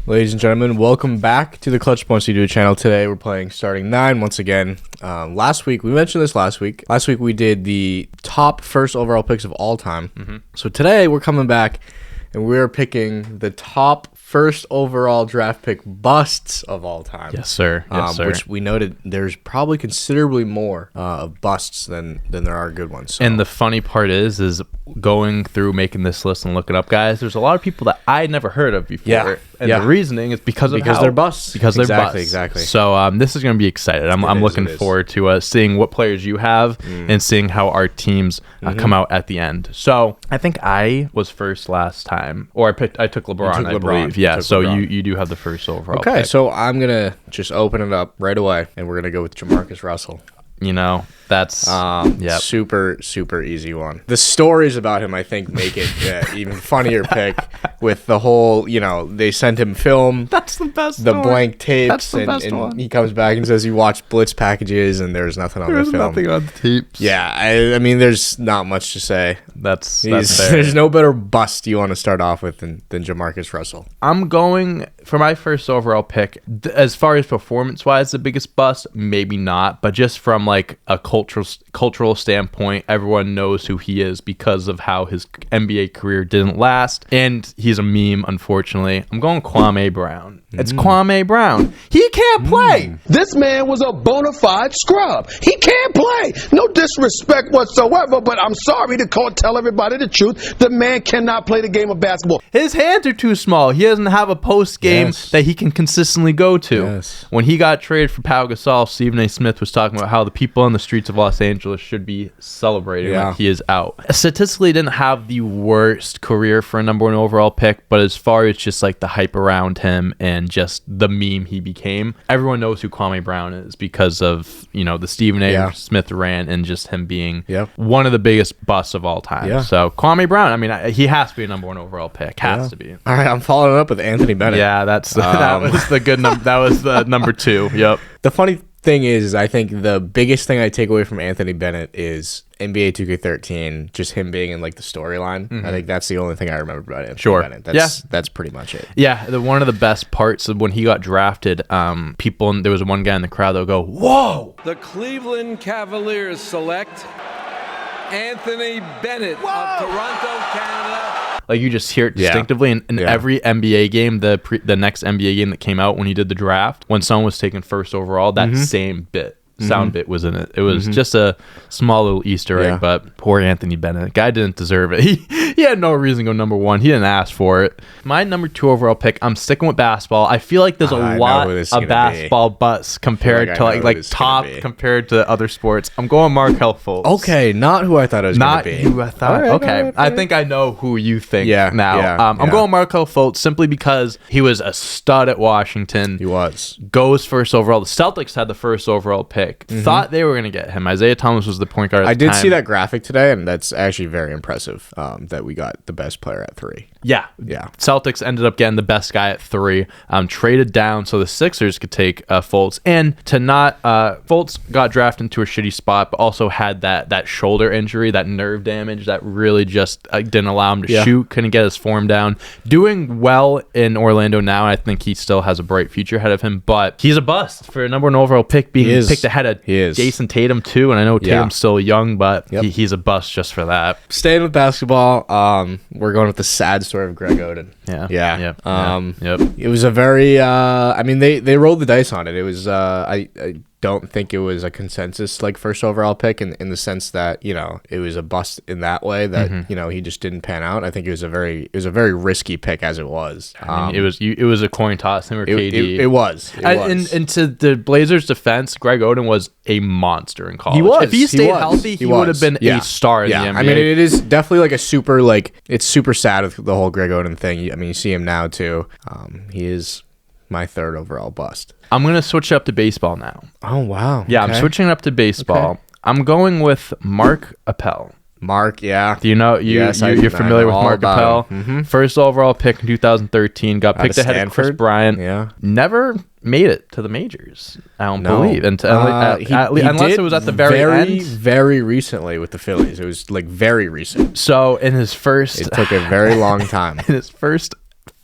Ladies and gentlemen, welcome back to the Clutch Points Studio channel. Today we're playing Starting 9 once again. Last week, we mentioned this last week. Last week we did the top first overall picks of all time. So today we're coming back and we're picking the top first overall draft pick busts of all time. Yes, sir. Yes, sir. Which we noted there's probably considerably more of busts than there are good ones. So. And the funny part is going through making this list and looking up guys, there's a lot of people that I never heard of before. Yeah. And the reasoning is because they're busts. Because they're busts. Exactly. So this is going to be exciting. I'm looking forward to seeing what players you have and seeing how our teams come out at the end. So I think I was first last time, or I took LeBron, I believe. Yeah, so you do have the first overall pick. So I'm going to just open it up right away, and we're going to go with Jamarcus Russell. You know, that's super easy one. The stories about him, I think, make it even funnier pick with the whole, they sent him film. That's the best The one. blank tapes. That's the best and one. He comes back and says he watched blitz packages and there's nothing on the film. There's nothing on the tapes. Yeah, I mean, there's not much to say. That's fair. There's no better bust you want to start off with than Jamarcus Russell. I'm going for my first overall pick. As far as performance-wise, the biggest bust, maybe not, but just from like a cultural standpoint, everyone knows who he is because of how his NBA career didn't last, and he's a meme, unfortunately. I'm going Kwame Brown. It's Kwame Brown. He can't play. This man was a bona fide scrub. He can't play. No disrespect whatsoever, but I'm sorry to tell everybody the truth. The man cannot play the game of basketball. His hands are too small. He doesn't have a post game that he can consistently go to. Yes. When he got traded for Pau Gasol, Stephen A. Smith was talking about how the people on the streets of Los Angeles should be celebrating that he is out. Statistically, didn't have the worst career for a number one overall pick, but as far as just like the hype around him and just the meme he became, everyone knows who Kwame Brown is because of the Stephen A. Smith rant and just him being one of the biggest busts of all time. So Kwame Brown, I mean, he has to be a number one overall pick. Has to be. All right, I'm following up with Anthony Bennett. Yeah, that was the good number. That was the number 2. Yep. The funny thing is I think the biggest thing I take away from Anthony Bennett is NBA 2K13, just him being in like the storyline. I think that's the only thing I remember about Anthony Bennett. That's pretty much it. Yeah, one of the best parts of when he got drafted, there was one guy in the crowd that would go, "Whoa!" The Cleveland Cavaliers select Anthony Bennett of Toronto, Canada. Like you just hear it distinctively in every NBA game, the next NBA game that came out when he did the draft, when someone was taken first overall, that same sound bit was in it. It was just a small little Easter egg, but poor Anthony Bennett. Guy didn't deserve it. He had no reason to go number 1. He didn't ask for it. My number 2 overall pick, I'm sticking with basketball. I feel like there's a lot of basketball busts compared to like top compared to other sports. I'm going Markelle Fultz. Okay, not who I thought it was going to be. Not who I thought. Right, okay, right. I think I know who you think now. I'm going Markelle Fultz simply because he was a stud at Washington. He was. Goes first overall. The Celtics had the first overall pick. Thought they were going to get him. Isaiah Thomas was the point guard at the time. I did see that graphic today, and that's actually very impressive that we got the best player at 3. Yeah. Celtics ended up getting the best guy at 3, traded down so the Sixers could take Fultz. And to not, Fultz got drafted into a shitty spot, but also had that shoulder injury, that nerve damage that really just didn't allow him to shoot, couldn't get his form down. Doing well in Orlando now, I think he still has a bright future ahead of him, but he's a bust for a number 1 overall pick, being picked ahead of Jason Tatum too. And I know Tatum's still young, but he's a bust just for that. Staying with basketball, we're going with the sad story of Greg Oden. It was a very I mean they rolled the dice on it. It was I don't think it was a consensus like first overall pick in the sense that it was a bust in that way that he just didn't pan out. I think it was a very risky pick as it was. I mean, it was a coin toss. Him or KD. It was. And to the Blazers' defense, Greg Oden was a monster in college. He was. If he stayed healthy, he would have been a star in the NBA. I mean, it is definitely like a super it's super sad with the whole Greg Oden thing. I mean, you see him now too. He is my 3rd overall bust. I'm going to switch up to baseball now. Oh, wow. Yeah, okay. I'm switching up to baseball. Okay. I'm going with Mark Appel. Mark, yeah. Do you know you're familiar with Mark Appel? First overall pick in 2013, got picked ahead of Chris Bryant. Yeah. Never made it to the majors, I don't believe. Unless it was at the very end. Very recently with the Phillies. It was like very recent. So in his first... It took a very long time. In his first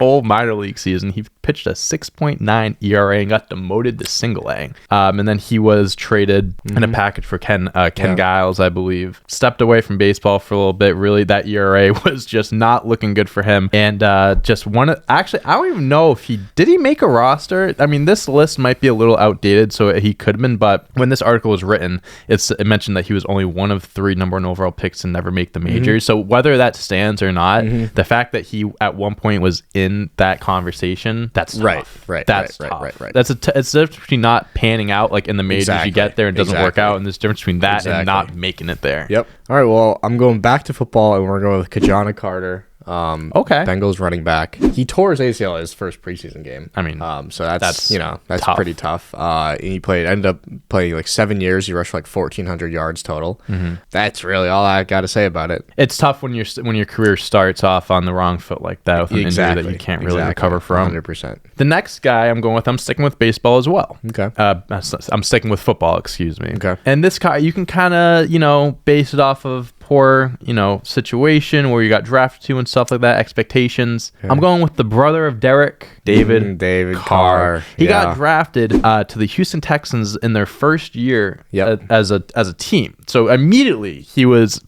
full minor league season, he pitched a 6.9 ERA and got demoted to single A. And then he was traded in a package for Ken Giles, I believe. Stepped away from baseball for a little bit. Really, that ERA was just not looking good for him. And actually, I don't even know if did he make a roster? I mean, this list might be a little outdated, so he could have been. But when this article was written, it mentioned that he was only one of 3 number 1 overall picks to never make the majors. So whether that stands or not, the fact that he at one point was in that conversation, that's tough. That's tough. That's it's the difference between not panning out like in the majors. You get there and it doesn't work out, and there's a difference between that and not making it there. Yep. All right. Well, I'm going back to football, and we're going with Kajana Carter. Bengals running back. He tore his ACL his first preseason game. I mean, so that's tough. Pretty tough. He ended up playing like 7 years. He rushed like 1,400 yards total. That's really all I got to say about it. It's tough when your career starts off on the wrong foot like that with an injury that you can't really recover from. 100%. The next guy I'm sticking with baseball as well. Okay. I'm sticking with football. Excuse me. Okay. And this guy, you can kind of base it off of poor situation where you got drafted to and stuff like that, expectations. I'm going with the brother of Derek, David Carr. He got drafted to the Houston Texans in their first year as a team. So immediately he was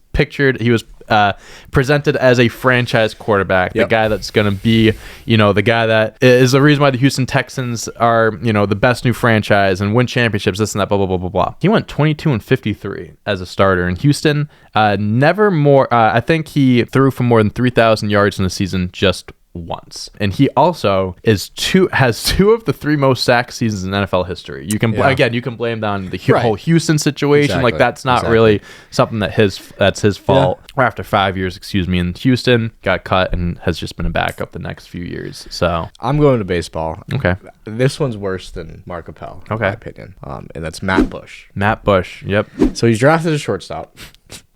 presented as a franchise quarterback, the guy that's going to be, the guy that is the reason why the Houston Texans are, the best new franchise and win championships, this and that, blah, blah, blah, blah, blah. He went 22-53 as a starter in Houston. Never more, I think he threw for more than 3,000 yards in a season just once, and he also has 2 of the 3 most sack seasons in NFL history. You can you can blame that on the whole Houston situation. Like that's not really something that's his fault. After 5 years, in Houston, got cut and has just been a backup the next few years. So I'm going to baseball. Okay, this one's worse than Mark Appel, in my opinion. And that's Matt Bush. Matt Bush. Yep. So he's drafted as a shortstop.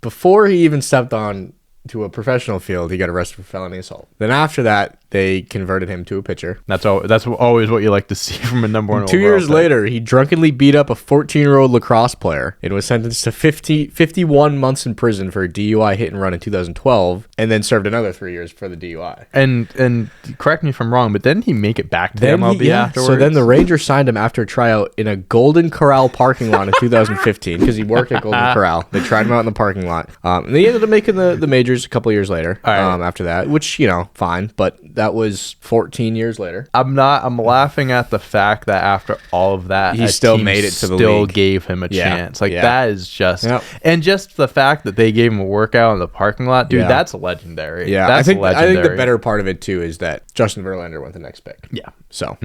Before he even stepped on to a professional field, he got arrested for felony assault. Then after that, they converted him to a pitcher. That's always what you like to see from a number 1 overall 2 years later, he drunkenly beat up a 14-year-old lacrosse player and was sentenced to 51 months in prison for a DUI hit and run in 2012, and then served another 3 years for the DUI. And correct me if I'm wrong, but didn't he make it back to MLB afterwards? So then the Rangers signed him after a tryout in a Golden Corral parking lot in 2015 because he worked at Golden Corral. They tried him out in the parking lot. And they ended up making the majors a couple years later after that, which, fine, but that was 14 years later. I'm laughing at the fact that after all of that, he still made it to the league. Still gave him a chance. That is just, and just the fact that they gave him a workout in the parking lot, dude, that's legendary. Yeah, I think the better part of it too is that Justin Verlander went the next pick. Yeah. So.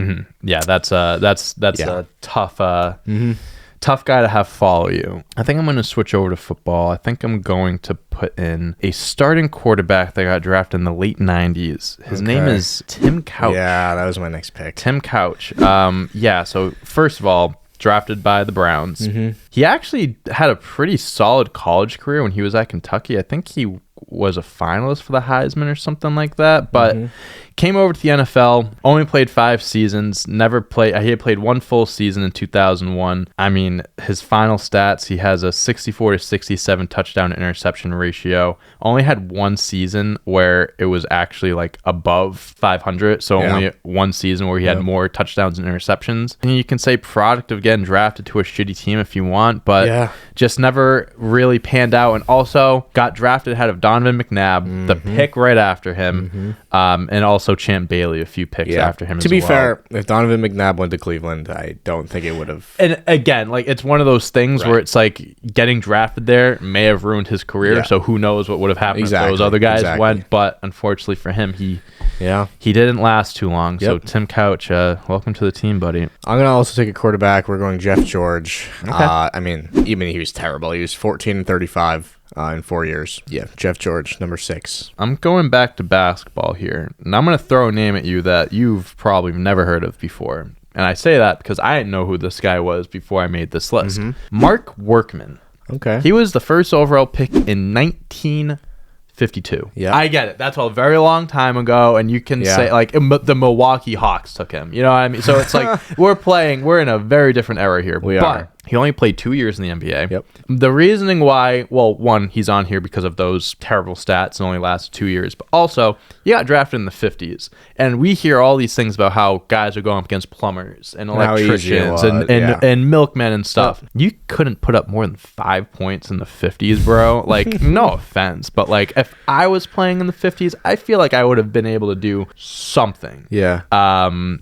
Yeah, that's a tough. Tough guy to have follow you. I think I'm going to switch over to football. I think I'm going to put in a starting quarterback that got drafted in the late 90s. His name is Tim Couch. Yeah, that was my next pick. Tim Couch. So first of all, drafted by the Browns. He actually had a pretty solid college career when he was at Kentucky. I think he was a finalist for the Heisman or something like that, but came over to the NFL, only played 5 seasons, he had played 1 full season in 2001. I mean, his final stats, he has a 64-67 touchdown to interception ratio, only had 1 season where it was actually like above 500, so only 1 season where he had more touchdowns and interceptions. And you can say product of getting drafted to a shitty team if you want, but just never really panned out, and also got drafted ahead of Donovan McNabb, the pick right after him, and also Champ Bailey a few picks after him. To be fair, if Donovan McNabb went to Cleveland, I don't think it would have. And again, like it's one of those things where it's like getting drafted there may have ruined his career. So who knows what would have happened if those other guys went? But unfortunately for him, he didn't last too long. So Tim Couch, welcome to the team, buddy. I'm gonna also take a quarterback. We're going Jeff George. I mean, even he was terrible. He was 14-35. In 4 years. Yeah, Jeff George, number 6. I'm going back to basketball here, and I'm going to throw a name at you that you've probably never heard of before. And I say that because I didn't know who this guy was before I made this list. Mark Workman. Okay. He was the first overall pick in 1952. Yeah, I get it. That's a very long time ago, and you can say like the Milwaukee Hawks took him. You know what I mean? So it's like we're in a very different era here. He only played 2 years in the NBA. Yep. The reasoning why, well, one, he's on here because of those terrible stats and only lasted 2 years, but also he got drafted in the 50s. And we hear all these things about how guys are going up against plumbers and electricians and milkmen and stuff. Yep. You couldn't put up more than 5 points in the 50s, bro. Like, no offense, but like if I was playing in the 50s, I feel like I would have been able to do something. Yeah.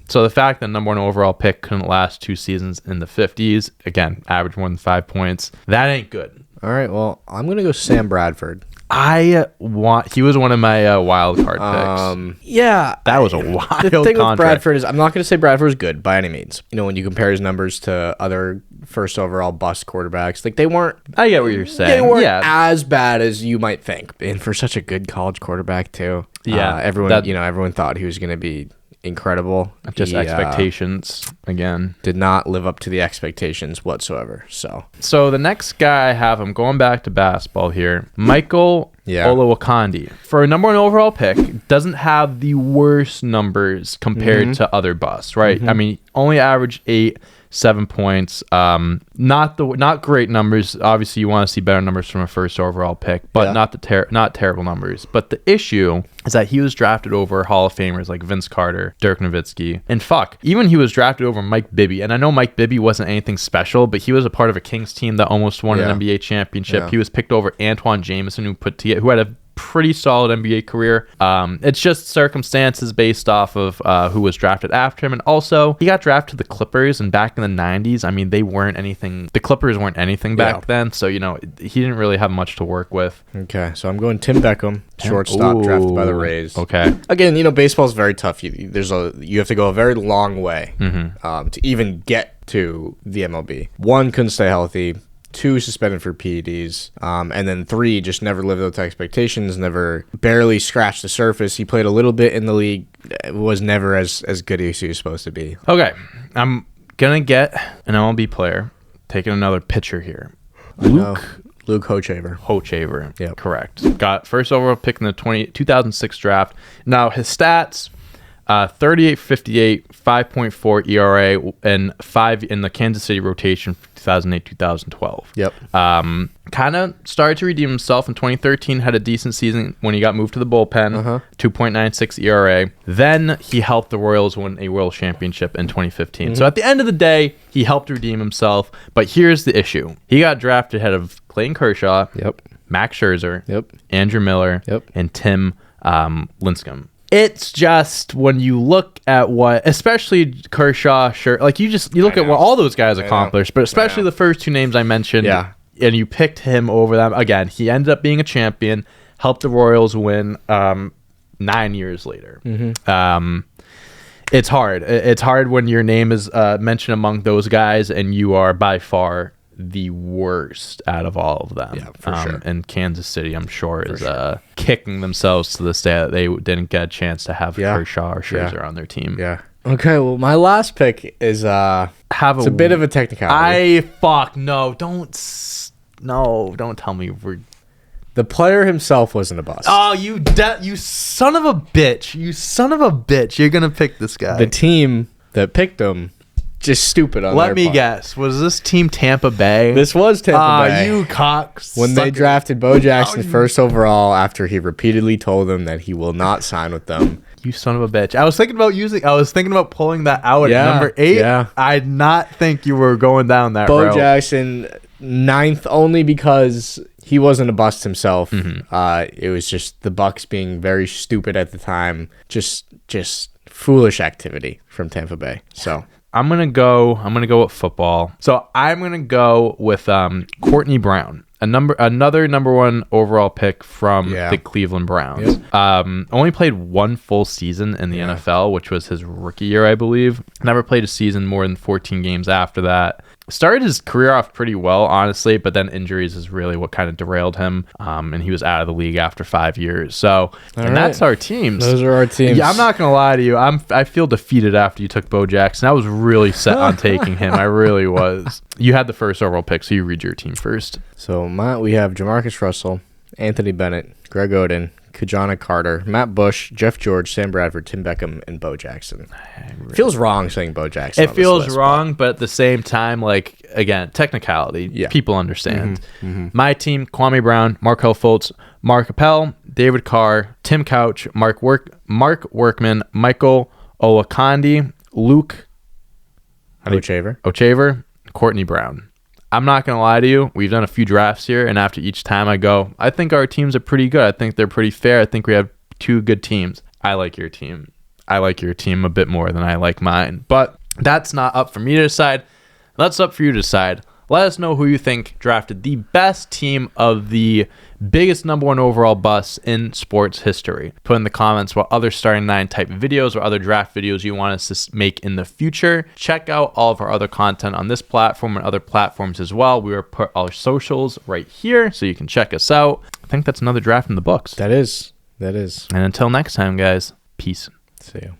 So the fact that number 1 overall pick couldn't last 2 seasons in the 50s, again, average more than 5 points, that ain't good. All right, well, I'm gonna go Sam Bradford. He was one of my wild card picks. Yeah, that was a wild. The thing contract. with Bradford is, I'm not gonna say Bradford is good by any means. You know, when you compare his numbers to other first overall bust quarterbacks, like they weren't. I get what you're saying. They weren't as bad as you might think, and for such a good college quarterback too. Yeah, everyone thought he was gonna be incredible. Just expectations again did not live up to the expectations whatsoever. So the next guy I have, I'm going back to basketball here, Michael Olowokandi. For a number 1 overall pick, doesn't have the worst numbers compared to other busts, right? I mean, only averaged 7 points. Not great numbers. Obviously, you want to see better numbers from a first overall pick, but not terrible numbers. But the issue is that he was drafted over Hall of Famers like Vince Carter, Dirk Nowitzki, and even he was drafted over Mike Bibby. And I know Mike Bibby wasn't anything special, but he was a part of a Kings team that almost won an NBA championship. He was picked over Antoine Jameson, who had a pretty solid NBA career. It's just circumstances based off of who was drafted after him. And also, he got drafted to the Clippers, and back in the 90s, I mean, the Clippers weren't anything back then, so, you know, he didn't really have much to work with. Okay, so I'm going Tim Beckham, shortstop, drafted by the Rays. Okay. Again, you know, baseball's very tough. You have to go a very long way to even get to the MLB. 1, couldn't stay healthy. 2, suspended for PEDs, and then 3, just never lived up to expectations, barely scratched the surface. He played a little bit in the league, was never as good as he was supposed to be. Okay, I'm gonna get an MLB player, taking another pitcher here. Luke Hochevar. Yep. Correct. Got first overall pick in the 2006 draft. Now, his stats, 38.58, 5.4 ERA, and 5 in the Kansas City rotation for 2008-2012. Yep. Kind of started to redeem himself in 2013, had a decent season when he got moved to the bullpen, 2.96 ERA. Then he helped the Royals win a World Championship in 2015. So at the end of the day, he helped redeem himself. But here's the issue. He got drafted ahead of Clayton Kershaw, Max Scherzer, Andrew Miller, and Tim Lincecum. It's just when you look at what, especially Kershaw, you look at what all those guys accomplished, but especially the first 2 names I mentioned, and you picked him over them. Again, he ended up being a champion, helped the Royals win 9 years later. It's hard. It's hard when your name is mentioned among those guys, and you are by far the worst out of all of them. Yeah, for sure. And Kansas City, I'm sure, is kicking themselves to this day that they didn't get a chance to have Kershaw or Scherzer on their team. Yeah. Okay, well, my last pick is it's a bit of a technicality. Don't tell me the player himself wasn't a bust. Oh, you son of a bitch. You son of a bitch. You're going to pick this guy. The team that picked him, just stupid on Let me guess. Was this team Tampa Bay? This was Tampa Bay. You cocks. When they drafted Bo Jackson first overall after he repeatedly told them that he will not sign with them. You son of a bitch. I was thinking about pulling that out at number 8. Yeah. I did not think you were going down that road. Bo Jackson, 9th, only because he wasn't a bust himself. It was just the Bucks being very stupid at the time. Just foolish activity from Tampa Bay. So I'm gonna go with football. So I'm gonna go with Courtney Brown, another number 1 overall pick from the Cleveland Browns. Only played 1 full season in the NFL, which was his rookie year, I believe. Never played a season more than 14 games after that. Started his career off pretty well, honestly, but then injuries is really what kind of derailed him, and he was out of the league after 5 years. So, that's our teams. Those are our teams. Yeah, I'm not gonna lie to you. I feel defeated after you took Bo Jackson. I was really set on taking him. I really was. You had the first overall pick, so you read your team first. So, we have Jamarcus Russell, Anthony Bennett, Greg Oden, Kajana Carter, Matt Bush, Jeff George, Sam Bradford, Tim Beckham, and Bo Jackson. It feels wrong saying Bo Jackson. It feels wrong, but at the same time, like, again, technicality. Yeah. People understand. My team: Kwame Brown, Markel Fultz, Mark Appel, David Carr, Tim Couch, Mark Workman, Michael Owakandi, Luke Ochaver, Courtney Brown. I'm not going to lie to you. We've done a few drafts here, and after each time I go, I think our teams are pretty good. I think they're pretty fair. I think we have 2 good teams. I like your team. I like your team a bit more than I like mine. But that's not up for me to decide. That's up for you to decide. Let us know who you think drafted the best team of the biggest number 1 overall busts in sports history. Put in the comments what other starting 9 type videos or other draft videos you want us to make in the future. Check out all of our other content on this platform and other platforms as well. We will put our socials right here so you can check us out. I think that's another draft in the books. That is. And until next time, guys, peace. See you.